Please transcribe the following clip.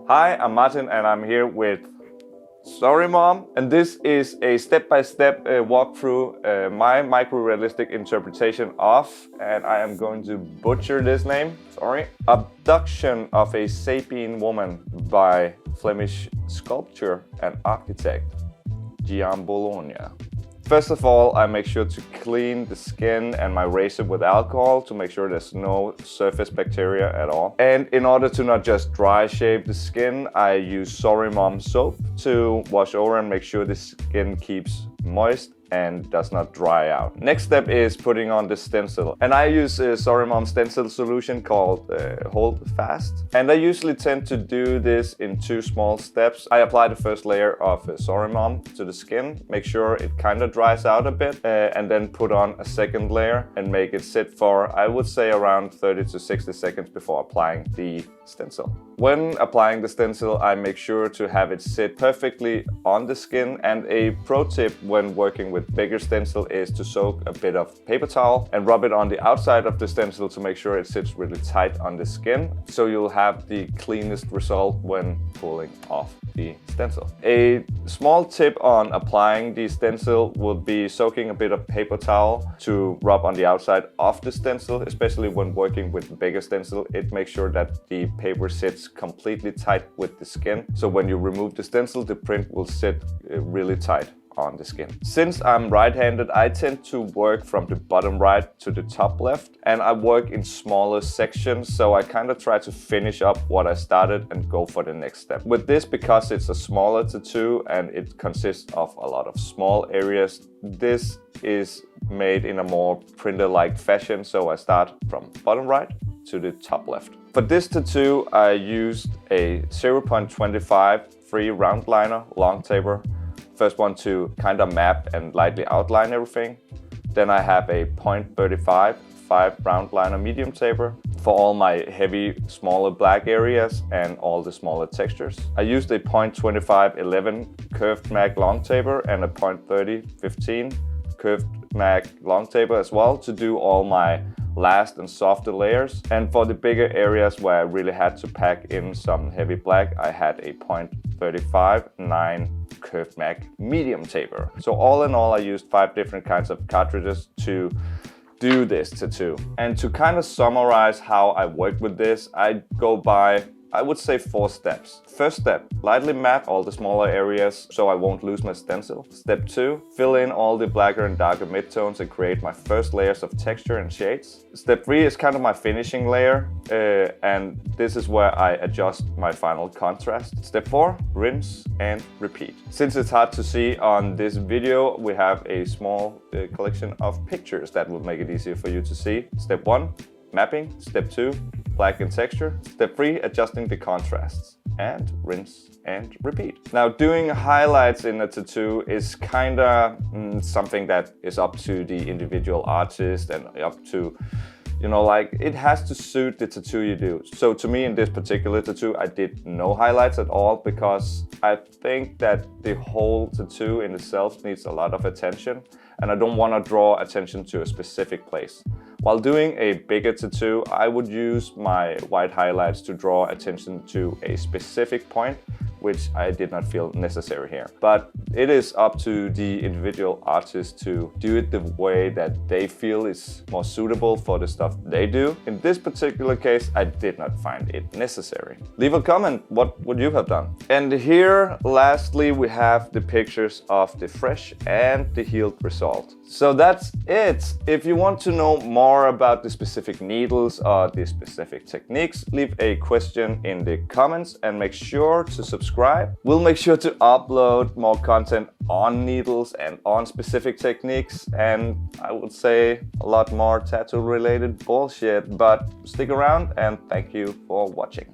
Hi, I'm Martin and I'm here with Sorry Mom, and this is a step-by-step walkthrough my micro-realistic interpretation of, and I am going to butcher this name, sorry, Abduction of a Sapien Woman by Flemish sculptor and architect Gian Bologna. First of all, I make sure to clean the skin and my razor with alcohol to make sure there's no surface bacteria at all. And in order to not just dry shave the skin, I use Sorry Mom soap to wash over and make sure the skin keeps moist and does not dry out. Next step is putting on the stencil. And I use a Sorry Mom stencil solution called Hold Fast. And I usually tend to do this in 2 small steps. I apply the first layer of Sorry Mom to the skin, make sure it kind of dries out a bit, and then put on a second layer and make it sit for, I would say, around 30 to 60 seconds before applying the stencil. When applying the stencil, I make sure to have it sit perfectly on the skin, and a pro tip when working with bigger stencil is to soak a bit of paper towel and rub it on the outside of the stencil to make sure it sits really tight on the skin, so you'll have the cleanest result when pulling off the stencil. A small tip on applying the stencil would be soaking a bit of paper towel to rub on the outside of the stencil, especially when working with bigger stencil. It makes sure that the paper sits completely tight with the skin, so when you remove the stencil, the print will sit really tight on the skin. Since I'm right-handed, I tend to work from the bottom right to the top left, and I work in smaller sections, so I kind of try to finish up what I started and go for the next step. With this, because it's a smaller tattoo and it consists of a lot of small areas, this is made in a more printer-like fashion, so I start from bottom right to the top left. For this tattoo, I used a 0.25 free round liner long taper. First one to kind of map and lightly outline everything. Then I have a 0.35 5 round liner medium taper for all my heavy, smaller black areas and all the smaller textures. I used a 0.25 11 curved mag long taper and a 0.30 15 curved mag long taper as well to do all my last and softer layers. And for the bigger areas where I really had to pack in some heavy black, I had a 0.35 9 curved mag medium taper. So all in all, I used 5 different kinds of cartridges to do this tattoo. And to kind of summarize how I work with this, I go by, I would say, 4 steps. First step, lightly map all the smaller areas so I won't lose my stencil. Step 2, fill in all the blacker and darker midtones and create my first layers of texture and shades. Step 3 is kind of my finishing layer, and this is where I adjust my final contrast. Step 4, rinse and repeat. Since it's hard to see on this video, we have a small collection of pictures that will make it easier for you to see. Step 1, mapping. Step 2, black and texture. Step 3, adjusting the contrasts. And rinse and repeat. Now, doing highlights in a tattoo is kind of something that is up to the individual artist and up to, you know, like, it has to suit the tattoo you do. So to me, in this particular tattoo, I did no highlights at all because I think that the whole tattoo in itself needs a lot of attention, and I don't want to draw attention to a specific place. While doing a bigger tattoo, I would use my white highlights to draw attention to a specific point, which I did not feel necessary here. But it is up to the individual artist to do it the way that they feel is more suitable for the stuff they do. In this particular case, I did not find it necessary. Leave a comment, what would you have done? And here, lastly, we have the pictures of the fresh and the healed result. So that's it. If you want to know more about the specific needles or the specific techniques, leave a question in the comments and make sure to subscribe. We'll make sure to upload more content on needles and on specific techniques, and I would say a lot more tattoo related bullshit, but stick around and thank you for watching.